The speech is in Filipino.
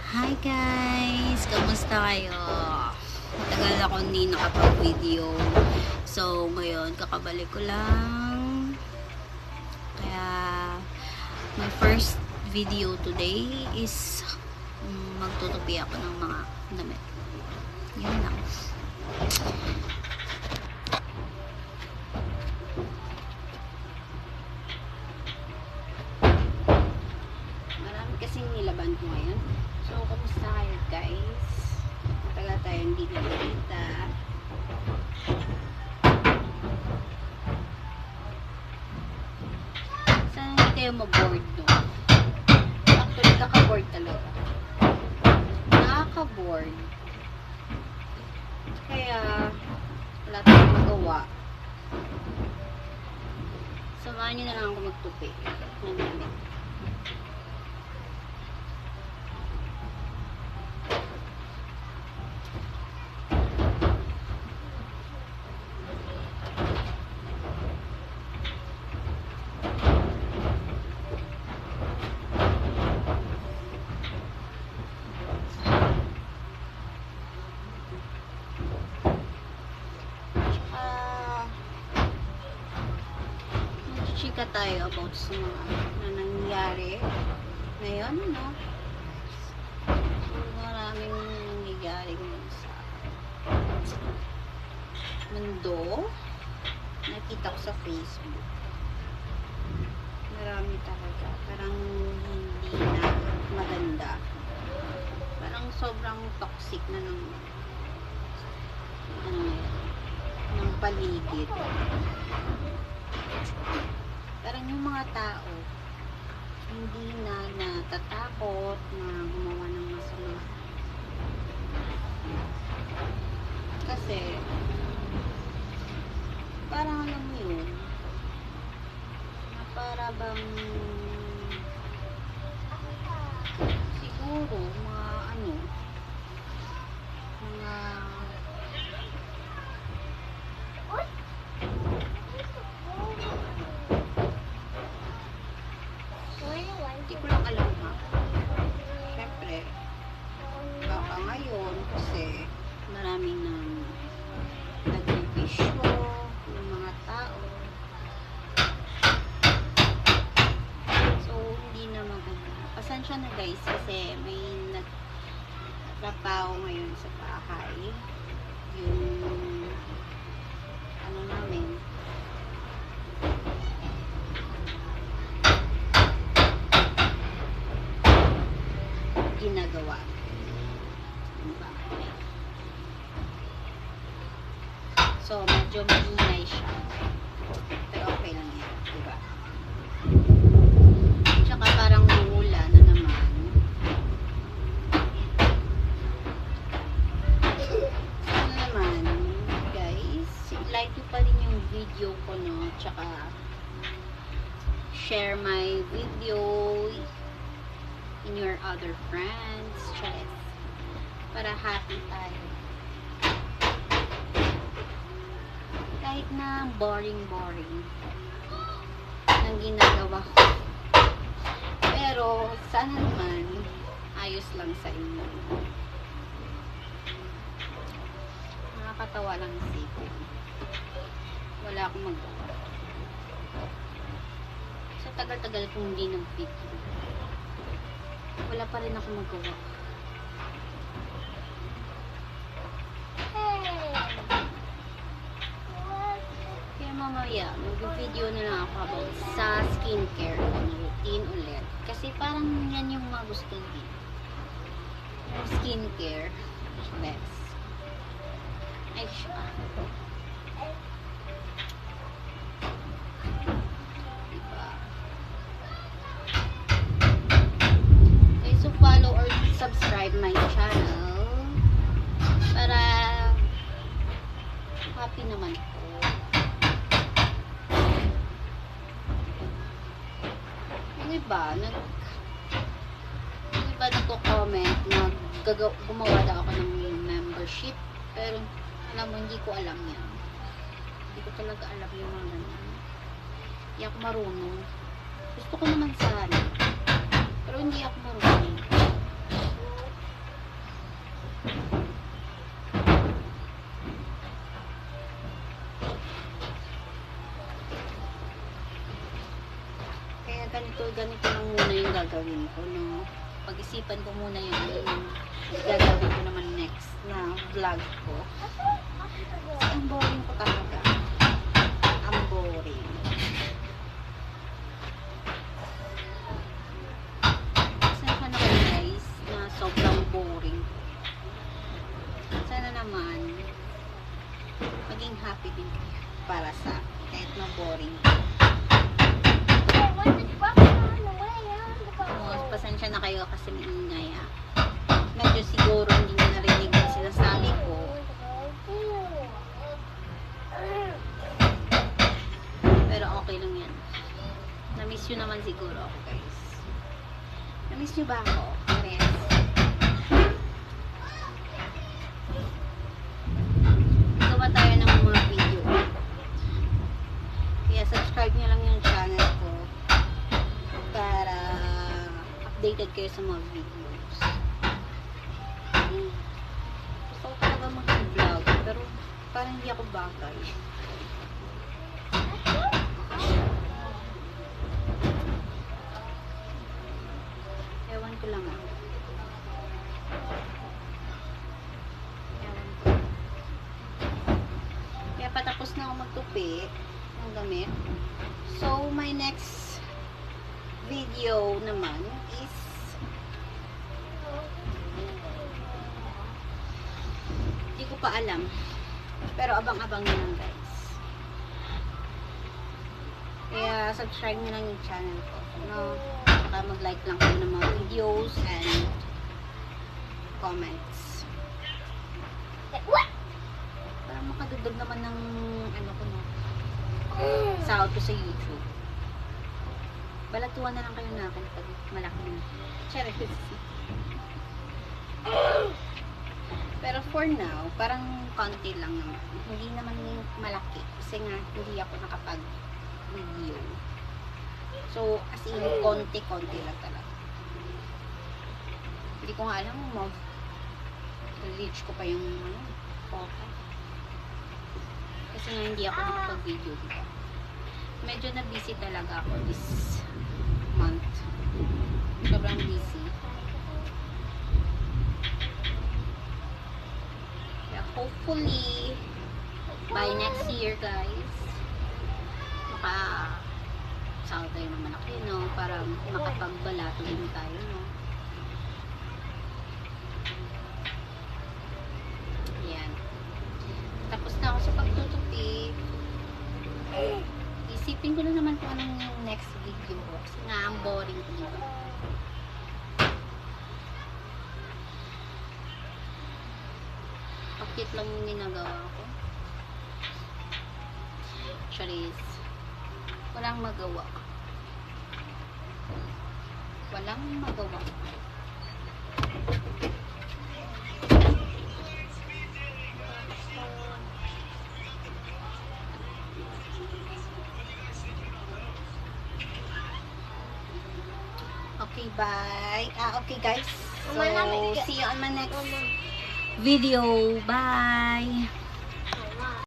Hi guys! Kamusta kayo? Matagal ako hindi nakapag-video. So, ngayon, kakabalik ko lang. Kaya, my first video today is magtutupi ako ng mga damit. Yun lang. Marami kasing nilaban ko ngayon. So, kamusta kayo guys? Matagal tayo hindi nakikita. Sana hindi kayo mag-board no? Actually, kaka-board talaga. Nakaka-board. Kaya, wala tayong magawa. Samahan nyo na lang ako magtupi ng damit. Chika tayo about sa mga na nangyayari ngayon, no? Maraming nangyayari ngayon sa mundo. Nakita ko sa Facebook. Marami talaga. Parang hindi na maganda. Parang sobrang toxic na ng ano ngayon, ng paligid. Parang yung mga tao hindi na natatakot na gumawa ng masama. Kasi parang alam mo yun, na para bang siguro mga ano, mga hindi ko lang alam ha. Siyempre, baka ngayon kasi maraming nang nagbibisyo ng mga tao. So, hindi na maganda. Pasensya na guys kasi may nagtrapaho ngayon sa bahay. Yung ano namin, ginagawa. Diba? So, medyo maingay siya. Pero okay lang yan. Diba? Tsaka parang mula na naman. Ano naman, guys, like nyo pa rin yung video ko, no? Tsaka, share my video in your other friends, yes, para happy tayo. Kahit na boring ng ginagawa ko, pero sana naman ayos lang sa inyo. Nakakatawa lang isipin, wala akong magawa sa tagal-tagal kong hindi nag-video. Wala pa rin ako magawa. Kaya mamaya, mag-video na lang ako about sa skincare routine ulit. Kasi parang yan yung mga gusto din. Skincare. Best. Ay, siya. Follow or subscribe my channel para happy naman po. Yung iba nagko-comment na gumawa daw ako ng membership, pero alam mo, hindi ko alam yan. Hindi ko talaga alam yung mga ganyan. Hindi ako marunong. Gusto ko naman sana, pero hindi ako marunong. ko, ganito lang muna yung gagawin ko, no? Pag-isipan ko muna yung gagawin ko naman next na vlog ko. Kasi ang boring ko talaga. Ang boring. Pasensya na kayo guys, na sobrang boring. Sana naman, maging happy din kayo para sa kahit na boring. Pasensya na kayo kasi maingay ha. Medyo siguro hindi nyo narinig yung sinasabi ko. Pero okay lang yan. Na-miss nyo naman siguro ako guys. Na-miss nyo ba ako? Yes. Gawa tayo ng mga video. Kaya subscribe nyo lang yung channel ko para updated kayo sa mga videos. Gusto ko talaga mag-vlog pero parang hindi ako bagay. Ewan ko lang ah. Ewan ko. Kaya patapos na ako magtupi ng gamit. So my next video naman is hindi ko pa alam pero abang-abang nyo lang guys, kaya subscribe nyo lang yung channel ko, no? Saka mag-like lang kayo ng mga videos and comments para makadagdag naman ng ano ko, no? Sahod ko sa YouTube. Balatuan na lang kayo na akin pag malaki na. Charot. Pero for now, parang konti lang naman. Hindi naman yung malaki. Kasi nga, hindi ako nakapag-video. So, as in, konti-konti lang talaga. Hindi ko nga alam mo, reach ko pa yung ano, okay. Kasi nga, hindi ako nakapag-video dito. Medyo na busy talaga ako this month. Sobrang busy. Yeah, hopefully by next year guys, sahod tayo naman ako, no? Para makapagbalato din tayo, no? Yan. Tapos na ako sa pagtutupi. Isipin ko na naman kung anong yung next video ko. Kasi nga, ang boring ko dito. Pakit lang yung ginagawa ko. Actually, walang magawa. Walang magawa. Okay, bye. Okay guys. So, see you on my next video. Bye.